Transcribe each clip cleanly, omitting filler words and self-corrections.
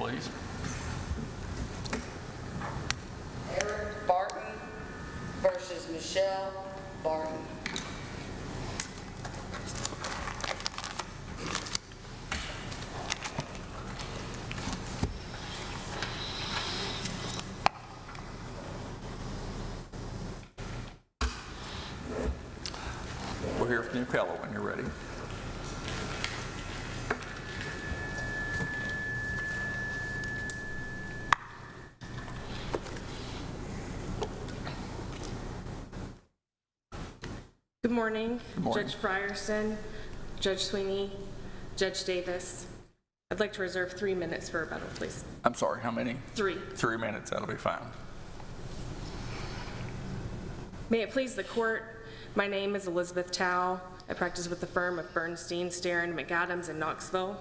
please. Eric Barton versus Mechelle Barton. We'll hear from the appellant when you're ready. Good morning. Good morning. Judge Frierson, Judge Sweeney, Judge Davis. I'd like to reserve 3 minutes for rebuttal, please. I'm sorry, how many? 3. 3 minutes, that'll be fine. May it please the court, my name is Elizabeth Tao. I practice with the firm of Bernstein, Starron, McAdams in Knoxville.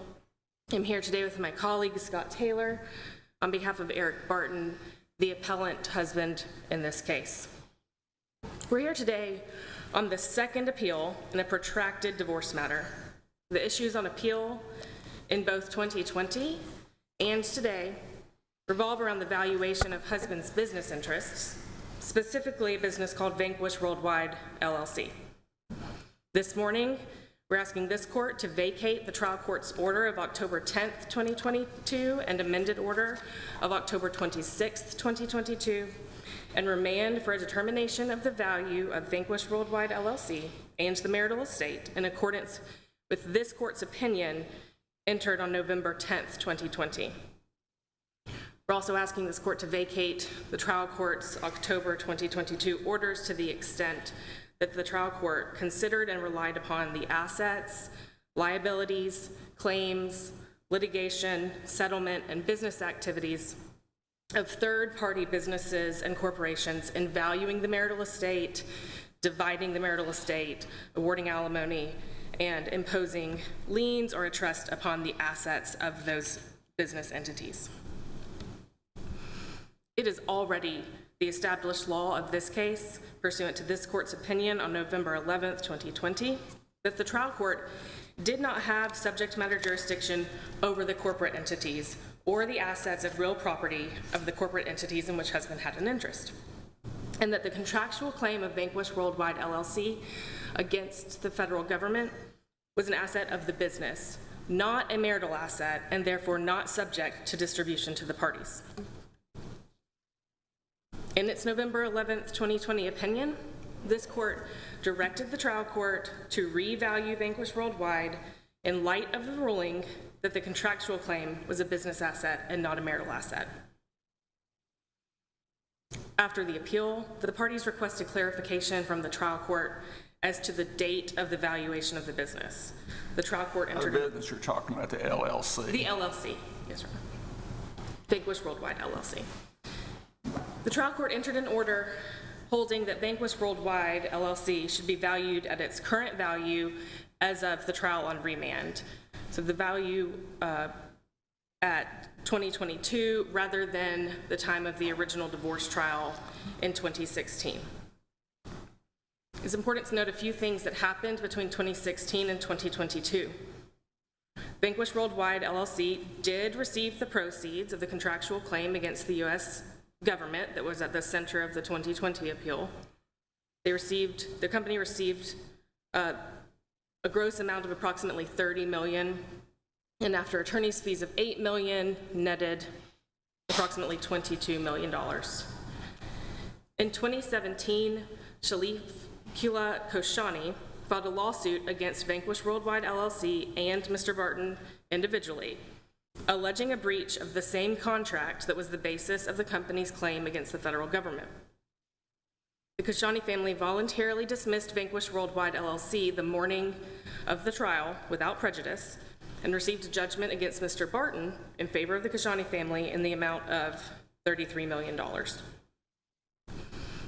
I'm here today with my colleague, Scott Taylor, on behalf of Eric Barton, the appellant husband in this case. We're here today on the second appeal in a protracted divorce matter. The issues on appeal in both 2020 and today revolve around the valuation of husband's business interests, specifically a business called Vanquish Worldwide, LLC. This morning, we're asking this court to vacate the trial court's order of October 10th, 2022, and amended order of October 26th, 2022, and remand for a determination of the value of Vanquish Worldwide, LLC and the marital estate in accordance with this court's opinion entered on November 10th, 2020. We're also asking this court to vacate the trial court's October 2022 orders to the extent that the trial court considered and relied upon the assets, liabilities, claims, litigation, settlement, and business activities of third-party businesses and corporations in valuing the marital estate, dividing the marital estate, awarding alimony, and imposing liens or a trust upon the assets of those business entities. It is already the established law of this case, pursuant to this court's opinion on November 11th, 2020, that the trial court did not have subject matter jurisdiction over the corporate entities or the assets of real property of the corporate entities in which husband had an interest, and that the contractual claim of Vanquish Worldwide, LLC against the federal government was an asset of the business, not a marital asset, and therefore not subject to distribution to the parties. In its November 11th, 2020 opinion, this court directed the trial court to revalue Vanquish Worldwide in light of the ruling that the contractual claim was a business asset and not a marital asset. After the appeal, the parties requested clarification from the trial court as to the date of the valuation of the business. The trial court entered— The business you're talking about, the LLC. The LLC, yes, sir. Vanquish Worldwide, LLC. The trial court entered an order holding that Vanquish Worldwide, LLC should be valued at its current value as of the trial on remand. So the value at 2022 rather than the time of the original divorce trial in 2016. It's important to note a few things that happened between 2016 and 2022. Vanquish Worldwide, LLC did receive the proceeds of the contractual claim against the U.S. government that was at the center of the 2020 appeal. The company received a gross amount of approximately $30 million, and after attorney's fees of $8 million, netted approximately $22 million. In 2017, Shalif Kula Koshani filed a lawsuit against Vanquish Worldwide, LLC and Mr. Barton individually, alleging a breach of the same contract that was the basis of the company's claim against the federal government. The Koshani family voluntarily dismissed Vanquish Worldwide, LLC the morning of the trial without prejudice and received a judgment against Mr. Barton in favor of the Koshani family in the amount of $33 million.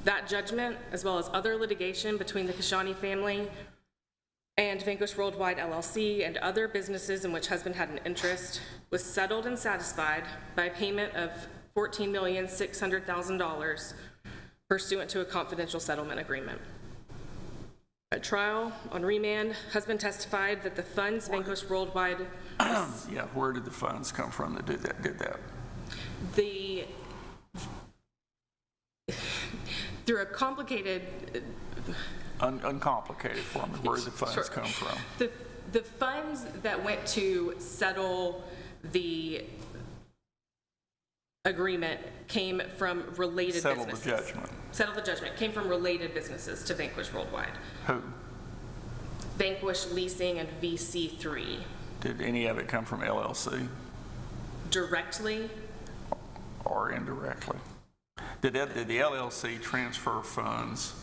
That judgment, as well as other litigation between the Koshani family and Vanquish Worldwide, LLC and other businesses in which husband had an interest, was settled and satisfied by payment of $14,600,000 pursuant to a confidential settlement agreement. At trial, on remand, husband testified that the funds Vanquish Worldwide Yeah, where did the funds come from that did that? Through a complicated, Uncomplicated for me, where did the funds Sure. come from? the funds that went to settle the agreement came from related Settle businesses. the judgment. Settle the judgment came from related businesses to Vanquish Worldwide. Who? Vanquish Leasing and VC3. Did any of it come from LLC Directly, or indirectly? Did the LLC transfer funds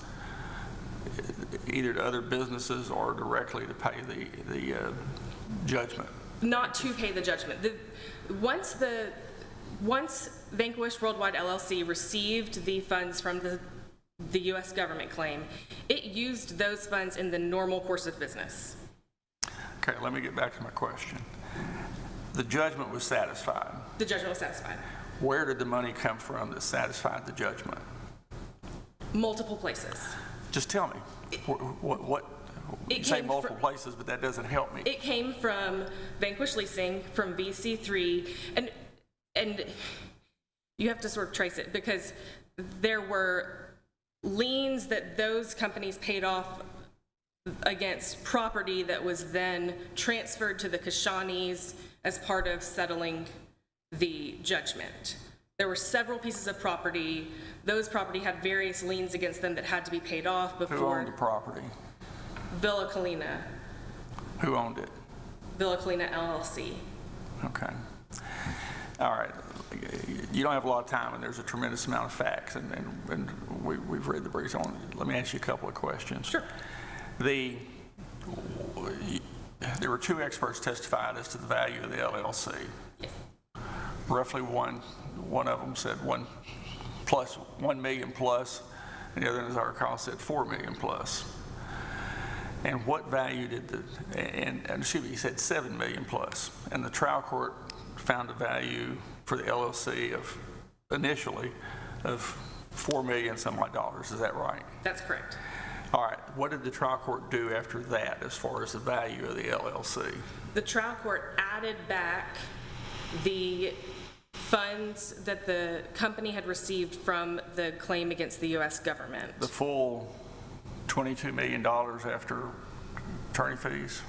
either to other businesses or directly to pay the judgment? not to pay the judgment. Once Vanquish Worldwide LLC received the funds from the U.S. government claim, it used those funds in the normal course of business. Okay, let me get back to my question. The judgment was satisfied. The judgment was satisfied. Where did the money come from that satisfied the judgment? Multiple places. Just tell me. What It you say came multiple places, but that doesn't help me. It came from Vanquish Leasing, from VC3, and you have to sort of trace it because there were liens that those companies paid off against property that was then transferred to the Kashanis as part of settling the judgment. There were several pieces of property. Those property had various liens against them that had to be paid off Who owned the before property? Villa Colina, Who owned it? Villa Colina LLC. Okay. All right. You don't have a lot of time, and there's a tremendous amount of facts, and we've read the briefs on it. Let me ask you a couple of questions. Sure. There were two experts testified as to the value of the LLC. Yes. Roughly one of them said 1 million plus, and the other, as I recall, said 4 million plus. And what value did excuse me, he said 7 million plus, and the trial court found a value for the LLC of initially of 4 million some odd dollars. Is that right? That's correct. All right. What did the trial court do after that as far as the value of the LLC? The trial court added back the funds that the company had received from the claim against the U.S. government. The full $22 million after attorney fees,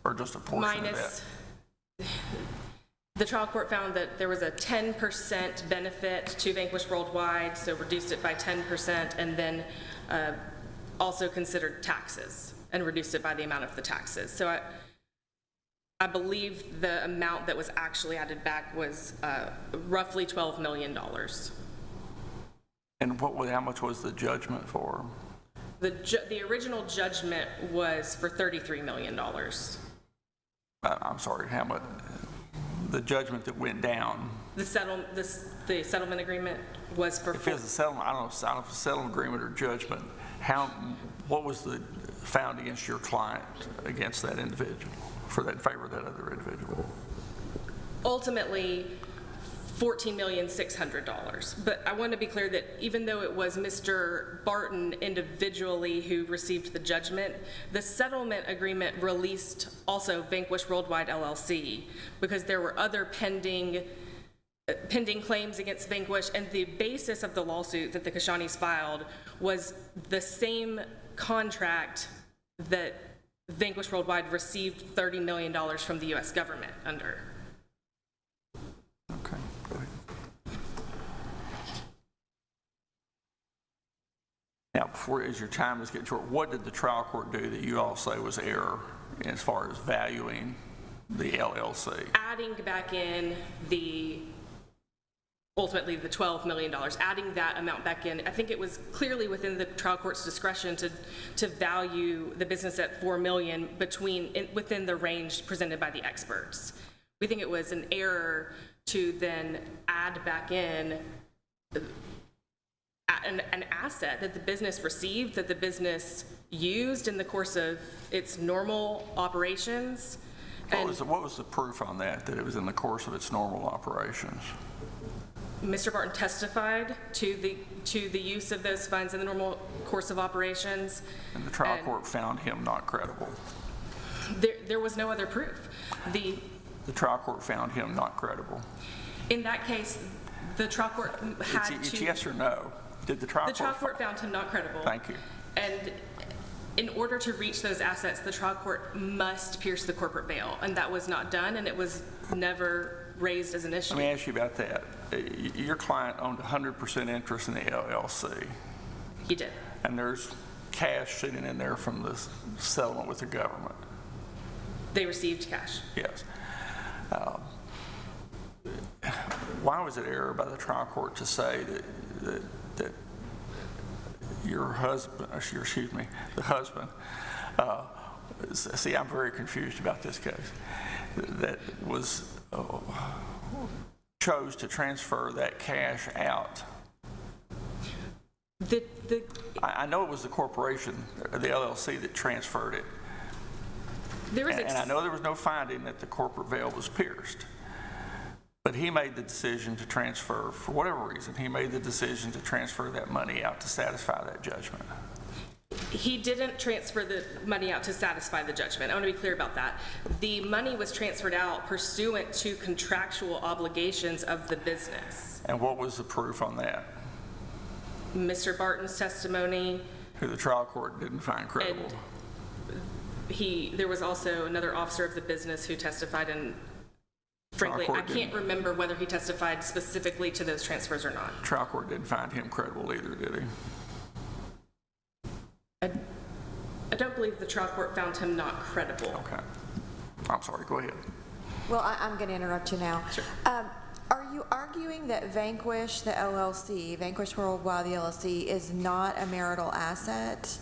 or just a portion of that? The trial court found that there was a 10% benefit to Vanquish Worldwide, so reduced it by 10%, and then also considered taxes and reduced it by the amount of the taxes. So I believe the amount that was actually added back was roughly $12 million. And how much was the judgment for? The original judgment was for $33 million. I'm sorry, how much? The judgment that went down. The settlement agreement was for. If it's a settlement, I don't know if it's a settlement agreement or judgment, what was the found against your client against that individual, in favor of that other individual? Ultimately, $14,600,000. But I want to be clear that even though it was Mr. Barton individually who received the judgment, the settlement agreement released also Vanquish Worldwide LLC because there were other pending claims against Vanquish, and the basis of the lawsuit that the Kashanis filed was the same contract that Vanquish Worldwide received $30 million from the U.S. government under. Okay, go ahead. Now, as your time is getting short, what did the trial court do that you all say was error as far as valuing the LLC? Adding back in ultimately the $12 million, adding that amount back in. I think it was clearly within the trial court's discretion to value the business at $4 million within the range presented by the experts. We think it was an error to then add back in an asset that the business received, that the business used in the course of its normal operations. What was the proof on that it was in the course of its normal operations? Mr. Barton testified to the use of those funds in the normal course of operations. And the trial court found him not credible. There was no other proof. The trial court found him not credible. In that case, the trial court had It's to... yes or no. Did the trial The trial court? court found him not credible. Thank you. And in order to reach those assets, the trial court must pierce the corporate veil, and that was not done, and it was never raised as an issue. Let me ask you about that. Your client owned 100% interest in the LLC, He did. and there's cash sitting in there from the settlement with the government. They received cash. Yes. Why was it error by the trial court to say that your husband, excuse me, the husband, see, I'm very confused about this case, that was, chose to transfer that cash out? I know it was the corporation, the LLC, that transferred it. And I know there was no finding that the corporate veil was pierced. But he made the decision to transfer, for whatever reason, he made the decision to transfer that money out to satisfy that judgment. He didn't transfer the money out to satisfy the judgment. I want to be clear about that. The money was transferred out pursuant to contractual obligations of the business. And what was the proof on that? Mr. Barton's testimony. Who the trial court didn't find credible. And there was also another officer of the business who testified, and frankly, I can't remember whether he testified specifically to those transfers or not. Trial court didn't find him credible either, did he? I don't believe the trial court found him not credible. Okay. I'm sorry, go ahead. Well, I'm going to interrupt you now. Sure. Are you arguing that Vanquish, the LLC, Vanquish Worldwide, the LLC, is not a marital asset?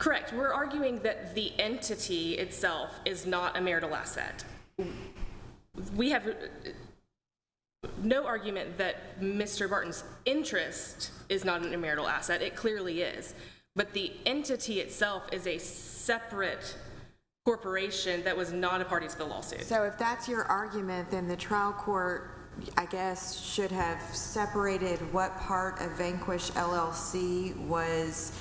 Correct. We're arguing that the entity itself is not a marital asset. We have no argument that Mr. Barton's interest is not a marital asset. It clearly is. But the entity itself is a separate corporation that was not a party to the lawsuit. So if that's your argument, then the trial court, I guess, should have separated what part of Vanquish LLC was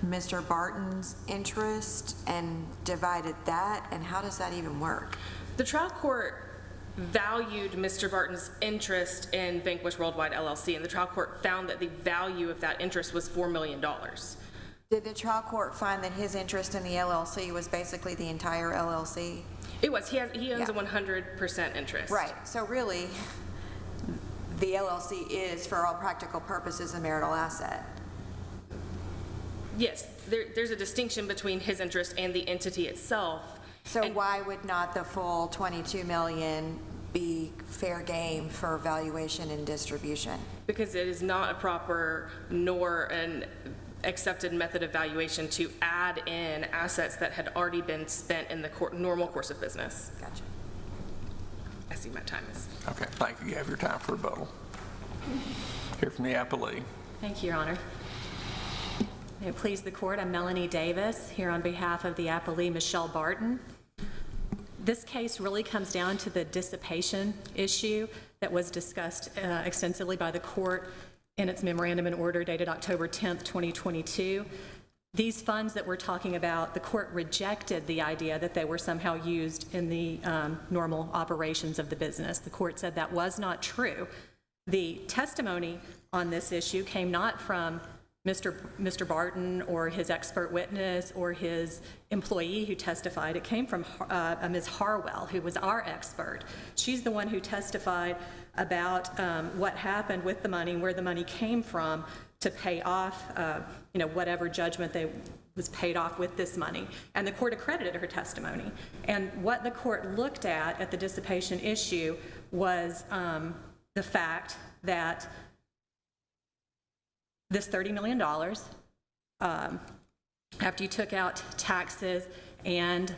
Mr. Barton's interest and divided that, and how does that even work? The trial court valued Mr. Barton's interest in Vanquish Worldwide LLC, and the trial court found that the value of that interest was $4 million. Did the trial court find that his interest in the LLC was basically the entire LLC? It was. He owns a 100% interest. Right. So really, the LLC is, for all practical purposes, a marital asset. Yes, there's a distinction between his interest and the entity itself. So why would not the full $22 million be fair game for valuation and distribution? Because it is not a proper nor an accepted method of valuation to add in assets that had already been spent in the normal course of business. Gotcha. I see my time is. Okay, thank you. You have your time for rebuttal. Hear from the appellee. Thank you, Your Honor. May it please the court, I'm Melanie Davis, here on behalf of the appellee Mechelle Barton. This case really comes down to the dissipation issue that was discussed extensively by the court in its memorandum in order dated October 10th, 2022. These funds that we're talking about, the court rejected the idea that they were somehow used in the normal operations of the business. The court said that was not true. The testimony on this issue came not from Mr. Barton or his expert witness or his employee who testified. It came from Ms. Harwell, who was our expert. She's the one who testified about what happened with the money, where the money came from to pay off, whatever judgment was paid off with this money. And the court accredited her testimony. And what the court looked at the dissipation issue was the fact that this $30 million, after you took out taxes and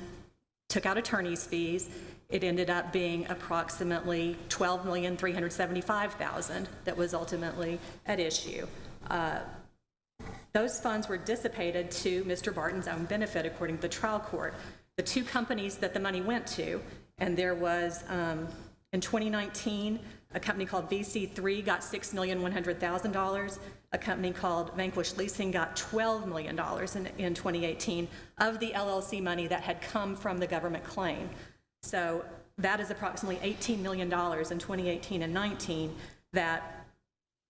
took out attorney's fees, it ended up being approximately $12,375,000 that was ultimately at issue. Those funds were dissipated to Mr. Barton's own benefit, according to the trial court. The two companies that the money went to, and there was, in 2019, A company called VC3 got $6,100,000. A company called Vanquish Leasing got $12 million in 2018 of the LLC money that had come from the government claim. So that is approximately $18 million in 2018 and 19 that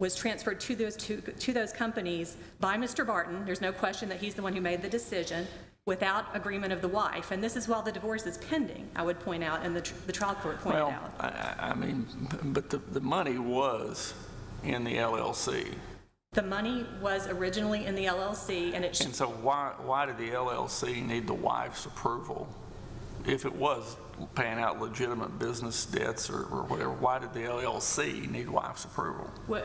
was transferred to those companies by Mr. Barton. There's no question that he's the one who made the decision without agreement of the wife. And this is while the divorce is pending, I would point out, and the trial court pointed out. I mean, but the money was in the LLC. The money was originally in the LLC, and And so why did the LLC need the wife's approval? If it was paying out legitimate business debts or whatever, why did the LLC need wife's approval? Well,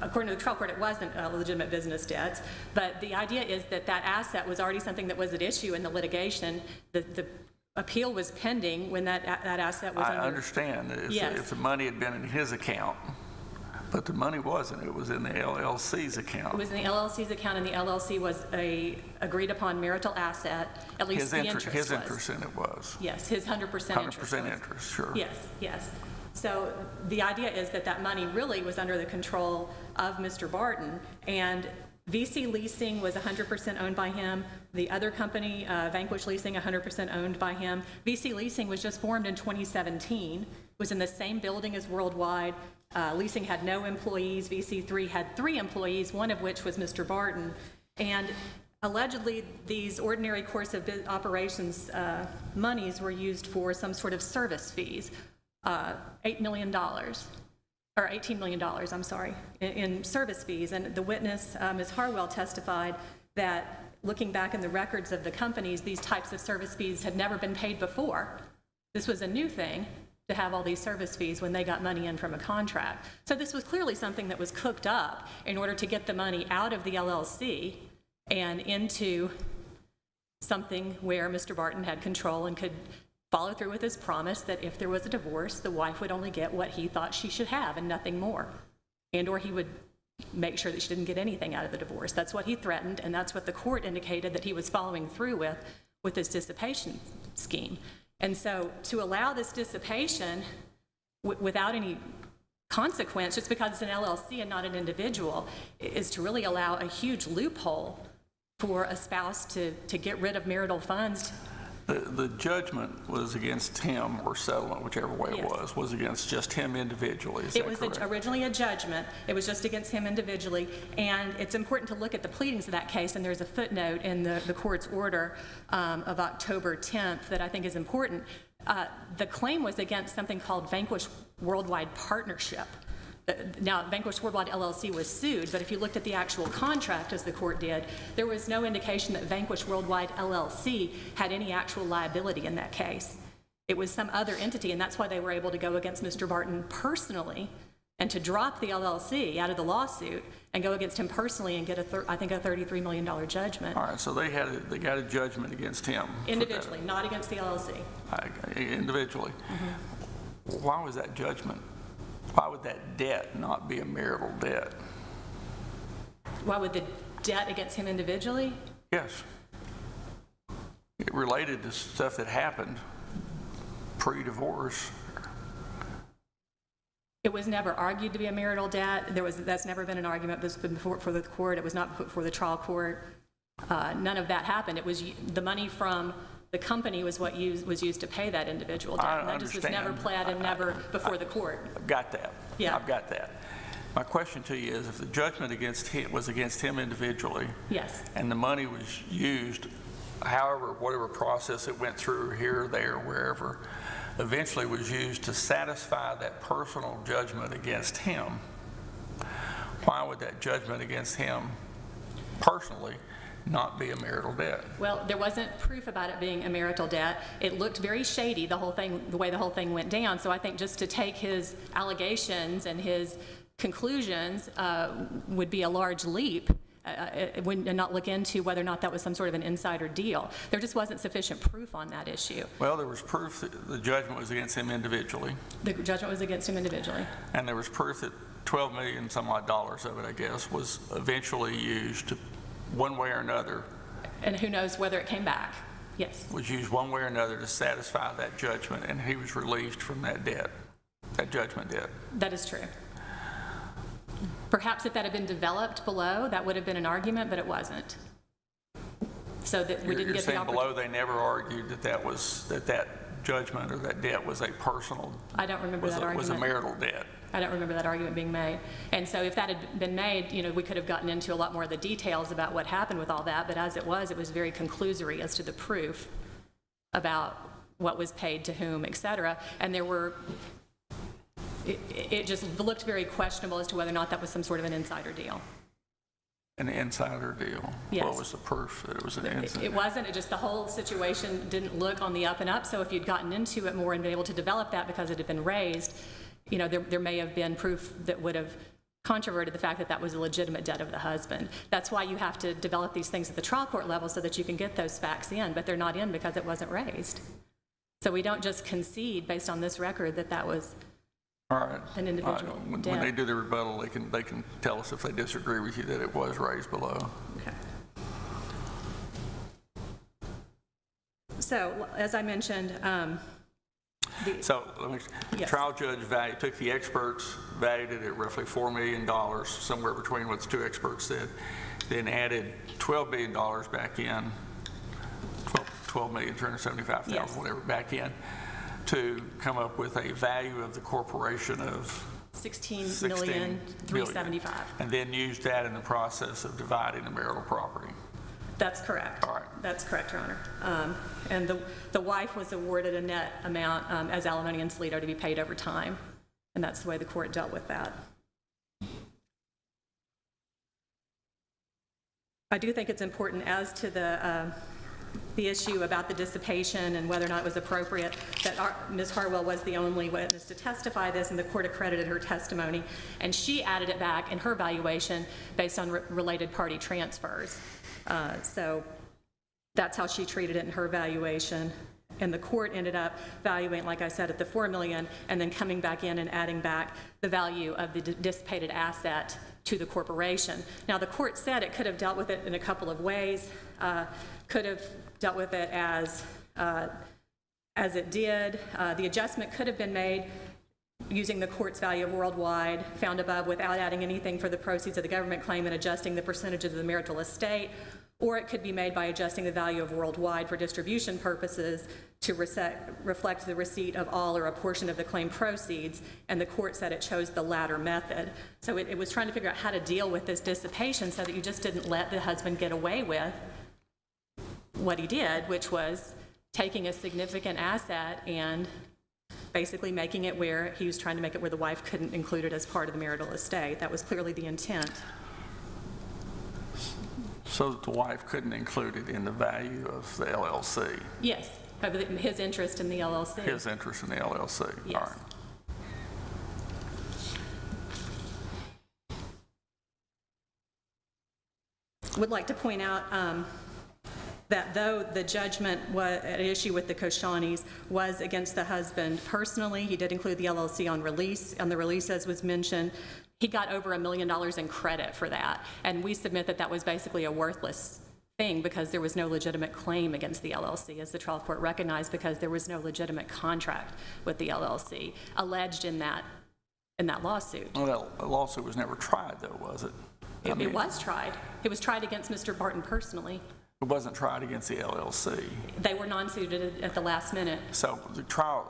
according to the trial court, it wasn't legitimate business debts, but the idea is that that asset was already something that was at issue in the litigation. The appeal was pending when that asset was under. I understand if the money had been in his account, but the money wasn't. It was in the LLC's account. It was in the LLC's account, and the LLC was a agreed upon marital asset. At least the interest was. His interest in it was. Yes, his 100% interest. 100% interest, sure. Yes, yes. So the idea is that that money really was under the control of Mr. Barton, and VC Leasing was 100% owned by him. The other company, Vanquish Leasing, 100% owned by him. VC Leasing was just formed in 2017, was in the same building as Worldwide. Leasing had no employees. VC3 had 3 employees, one of which was Mr. Barton. And allegedly, these ordinary course of operations monies were used for some sort of service fees, $8 million, or $18 million, I'm sorry, in service fees. And the witness, Ms. Harwell, testified that looking back in the records of the companies, these types of service fees had never been paid before. This was a new thing, to have all these service fees when they got money in from a contract. So this was clearly something that was cooked up in order to get the money out of the LLC and into something where Mr. Barton had control and could follow through with his promise that if there was a divorce, the wife would only get what he thought she should have and nothing more. And or he would make sure that she didn't get anything out of the divorce. That's what he threatened, and that's what the court indicated that he was following through with this dissipation scheme. And so to allow this dissipation without any consequence, just because it's an LLC and not an individual, is to really allow a huge loophole for a spouse to get rid of marital funds. The judgment was against him, or settlement, whichever way it Yes. was against just him individually. Is It that was correct? originally a judgment. It was just against him individually. And it's important to look at the pleadings of that case, and there's a footnote in the court's order of October 10th that I think is important. The claim was against something called Vanquish Worldwide Partnership. Now, Vanquish Worldwide LLC was sued, but if you looked at the actual contract, as the court did, there was no indication that Vanquish Worldwide LLC had any actual liability in that case. It was some other entity, and that's why they were able to go against Mr. Barton personally and to drop the LLC out of the lawsuit and go against him personally and get, I think, a $33 million judgment. All right, so they got a judgment against him. for that. Individually, not against the LLC. Individually. Mm-hmm. Why was that judgment? Why would that debt not be a marital debt? Why would the debt against him individually? Yes. It related to stuff that happened pre-divorce. It was never argued to be a marital debt. That's never been an argument that's been put for the court. It was not put for the trial court. None of that happened. It was the money from the company was what was used to pay that individual debt. And that just was never pled and never before the court. I've got that. Yeah. I've got that. My question to you is, if the judgment against him was against him individually, Yes. and the money was used, however, whatever process it went through, here, there, wherever, eventually was used to satisfy that personal judgment against him, why would that judgment against him personally not be a marital debt? Well, there wasn't proof about it being a marital debt. It looked very shady, the way the whole thing went down. So I think just to take his allegations and his conclusions would be a large leap and not look into whether or not that was some sort of an insider deal. There just wasn't sufficient proof on that issue. Well, there was proof that the judgment was against him individually, The judgment was against him individually. and there was proof that $12 million some odd dollars of it, I guess, was eventually used to, one way or another, And who knows whether it came back. Yes. was used one way or another to satisfy that judgment, and he was released from that debt. that judgment debt. That is true. Perhaps if that had been developed below, that would have been an argument, but it wasn't. So that we didn't You're get the saying opportunity. below, they never argued that judgment or that debt was a personal, I don't remember was that a argument. marital debt. I don't remember that argument being made. And so if that had been made, we could have gotten into a lot more of the details about what happened with all that, but as it was very conclusory as to the proof about what was paid to whom, et cetera. And there were, it just looked very questionable as to whether or not that was some sort of an insider deal. An insider deal? Yes. What was the proof that it was an insider? It wasn't, it just the whole situation didn't look on the up and up, so if you'd gotten into it more and been able to develop that because it had been raised, there may have been proof that would have controverted the fact that that was a legitimate debt of the husband. That's why you have to develop these things at the trial court level so that you can get those facts in, but they're not in because it wasn't raised. So we don't just concede based on this record that that was All right. an individual When debt. they do the rebuttal, they can tell us if they disagree with you that it was raised below. Okay. So, as I mentioned, So, Yes. trial judge took the experts, valued it at roughly $4 million, somewhere between what the two experts said, then added $12 million back in, $12,375,000, Yes. whatever, back in, to come up with a value of the corporation of $16,375,000. and then used that in the process of dividing the marital property. That's correct. All right. That's correct, Your Honor. And the wife was awarded a net amount as alimony and Slido to be paid over time, and that's the way the court dealt with that. I do think it's important as to the issue about the dissipation and whether or not it was appropriate that Ms. Harwell was the only witness to testify this, and the court accredited her testimony, and she added it back in her valuation based on related party transfers. So that's how she treated it in her valuation. And the court ended up valuing, like I said, at the $4 million, and then coming back in and adding back the value of the dissipated asset to the corporation. Now, the court said it could have dealt with it in a couple of ways. Could have dealt with it as it did. The adjustment could have been made using the court's value of worldwide, found above, without adding anything for the proceeds of the government claim and adjusting the percentage of the marital estate, or it could be made by adjusting the value of worldwide for distribution purposes to reflect the receipt of all or a portion of the claim proceeds, and the court said it chose the latter method. So it was trying to figure out how to deal with this dissipation so that you just didn't let the husband get away with what he did, which was taking a significant asset and basically making it where he was trying to make it where the wife couldn't include it as part of the marital estate. That was clearly the intent. So that the wife couldn't include it in the value of the LLC, Yes, of his interest in the LLC. his interest in the LLC. Yes. All right. Would like to point out that though the judgment at issue with the Koshanis was against the husband personally, he did include the LLC on the release as was mentioned. He got over $1 million in credit for that, and we submit that that was basically a worthless thing because there was no legitimate claim against the LLC, as the trial court recognized, because there was no legitimate contract with the LLC alleged in that lawsuit. Well, that lawsuit was never tried, though, was it? It was tried. It was tried against Mr. Barton personally. It wasn't tried against the LLC. They were non-suited at the last minute. So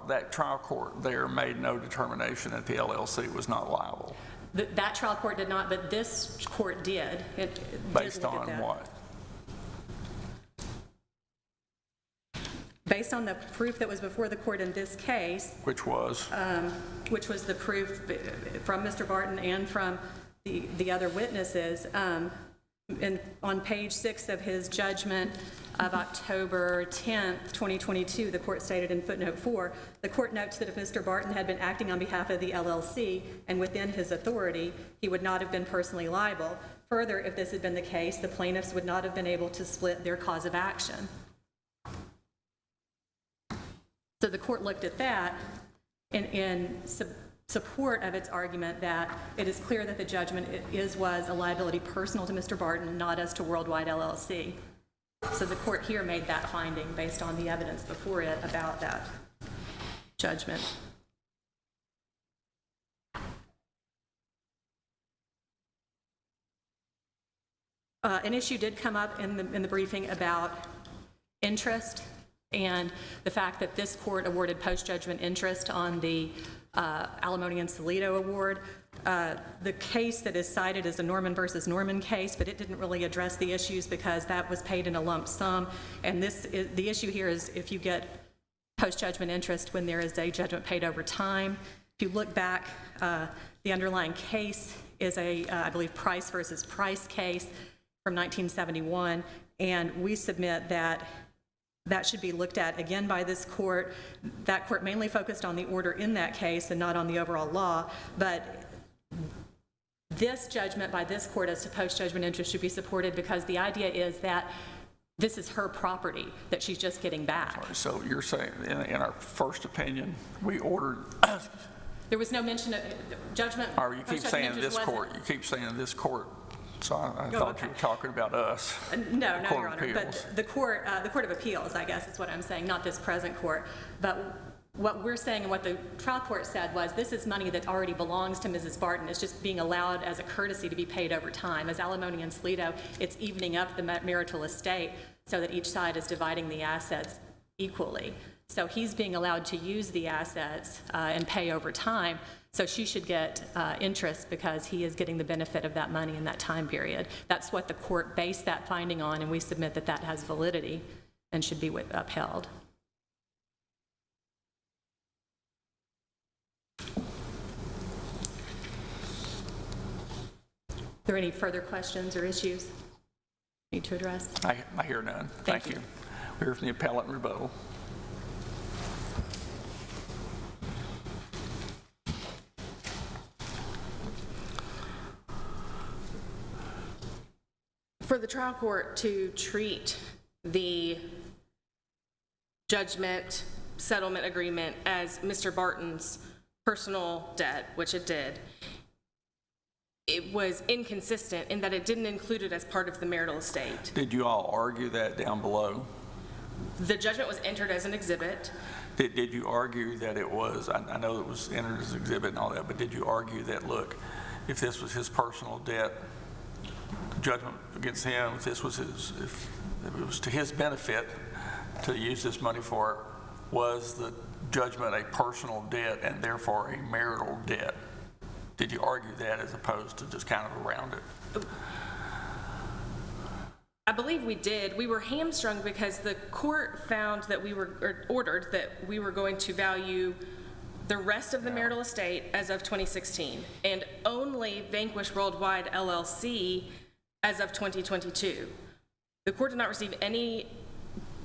that trial court there made no determination that the LLC was not liable. That trial court did not, but this court did. It did Based look at on that. what? Based on the proof that was before the court in this case, Which was? which was the proof from Mr. Barton and from the other witnesses. On page 6 of his judgment of October 10th, 2022, the court stated in footnote 4, the court notes that if Mr. Barton had been acting on behalf of the LLC and within his authority, he would not have been personally liable. Further, if this had been the case, the plaintiffs would not have been able to split their cause of action. So the court looked at that in support of its argument that it is clear that the judgment was a liability personal to Mr. Barton, not as to Worldwide LLC. So the court here made that finding based on the evidence before it about that judgment. An issue did come up in the briefing about interest and the fact that this court awarded post-judgment interest on the Alimony and Salido award. The case that is cited is a Norman versus Norman case, but it didn't really address the issues because that was paid in a lump sum. And the issue here is if you get post-judgment interest when there is a judgment paid over time. If you look back, the underlying case is I believe, Price versus Price case from 1971, and we submit that that should be looked at again by this court. That court mainly focused on the order in that case and not on the overall law, but this judgment by this court as to post-judgment interest should be supported because the idea is that this is her property that she's just getting back. So you're saying, in our first opinion, we ordered, There was no mention of judgment. or you keep post-judgment saying interest this wasn't- court, you keep saying this court, so I Oh, thought okay. you were talking about us. No, Court Your of Honor, Appeals. but the Court of Appeals, I guess is what I'm saying, not this present court. But what we're saying and what the trial court said was this is money that already belongs to Mrs. Barton. It's just being allowed as a courtesy to be paid over time. As Alimony and Salido, it's evening up the marital estate so that each side is dividing the assets equally. So he's being allowed to use the assets and pay over time. So she should get interest because he is getting the benefit of that money in that time period. That's what the court based that finding on, and we submit that that has validity and should be upheld. Are there any further questions or issues need to address? I hear none. Thank Thank you. you. We hear from the appellant in rebuttal. For the trial court to treat the judgment settlement agreement as Mr. Barton's personal debt, which it did, it was inconsistent in that it didn't include it as part of the marital estate. Did you all argue that down below? The judgment was entered as an exhibit. Did you argue that it was, I know it was entered as an exhibit and all that, but did you argue that, look, if this was his personal debt, judgment against him, if this was if it was to his benefit to use this money for it, was the judgment a personal debt and therefore a marital debt? Did you argue that as opposed to just kind of around it? I believe we did. We were hamstrung because the court found that or ordered that we were going to value the rest of the marital estate as of 2016 and only Vanquish Worldwide LLC as of 2022. The court did not receive any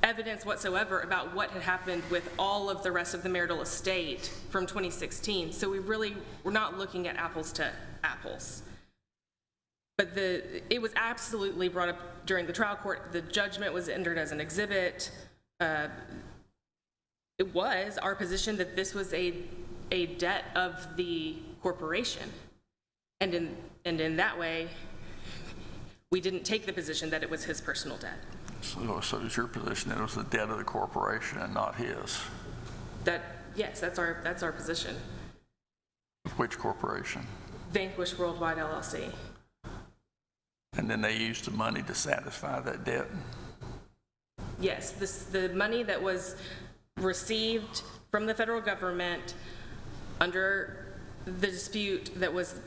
evidence whatsoever about what had happened with all of the rest of the marital estate from 2016. So we're not looking at apples to apples. But it was absolutely brought up during the trial court. The judgment was entered as an exhibit. It was our position that this was a debt of the corporation. And in that way, we didn't take the position that it was his personal debt. So is your position that it was the debt of the corporation and not his? Yes, that's our position. Which corporation? Vanquish Worldwide LLC. And then they used the money to satisfy that debt? Yes, the money that was received from the federal government under the dispute that was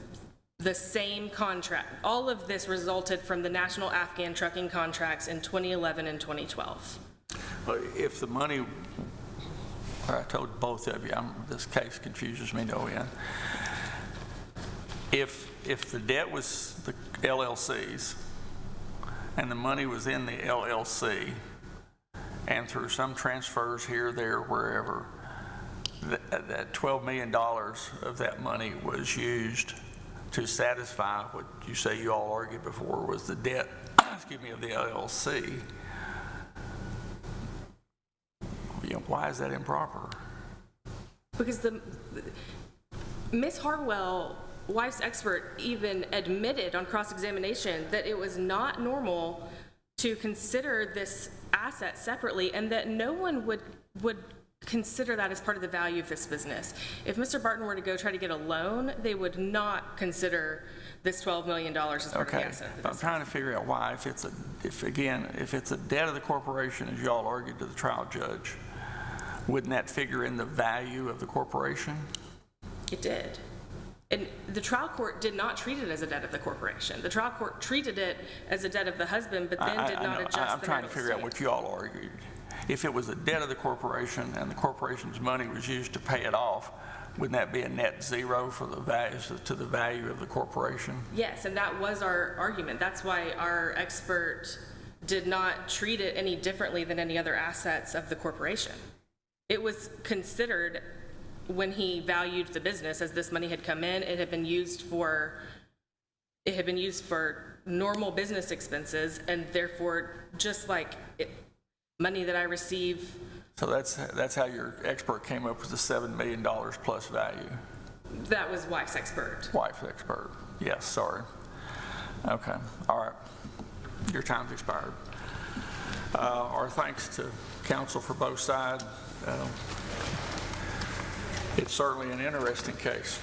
the same contract. All of this resulted from the National Afghan trucking contracts in 2011 and 2012. But if the money, I told both of you, this case confuses me no end. If the debt was the LLC's and the money was in the LLC and through some transfers here, there, wherever, that $12 million of that money was used to satisfy what you say you all argued before was the debt, of the LLC, why is that improper? Because Ms. Harwell, wife's expert, even admitted on cross-examination that it was not normal to consider this asset separately and that no one would consider that as part of the value of this business. If Mr. Barton were to go try to get a loan, they would not consider this $12 million as part of the Okay, asset of the but I'm business. trying to figure out why, if it's a debt of the corporation, as y'all argued to the trial judge, wouldn't that figure in the value of the corporation? It did. And the trial court did not treat it as a debt of the corporation. The trial court treated it as a debt of the husband, but then did I not know. adjust I'm the trying to marital figure out estate. what y'all argued. If it was a debt of the corporation and the corporation's money was used to pay it off, wouldn't that be a net zero for the values to the value of the corporation? Yes, and that was our argument. That's why our expert did not treat it any differently than any other assets of the corporation. It was considered, when he valued the business, as this money had come in, it had been used for normal business expenses, and therefore, just like money that I receive. So that's how your expert came up with the $7 million plus value. That was wife's expert. Wife's expert. Yes, sorry. Okay, all right. Your time's expired. Our thanks to counsel for both sides. It's certainly an interesting case.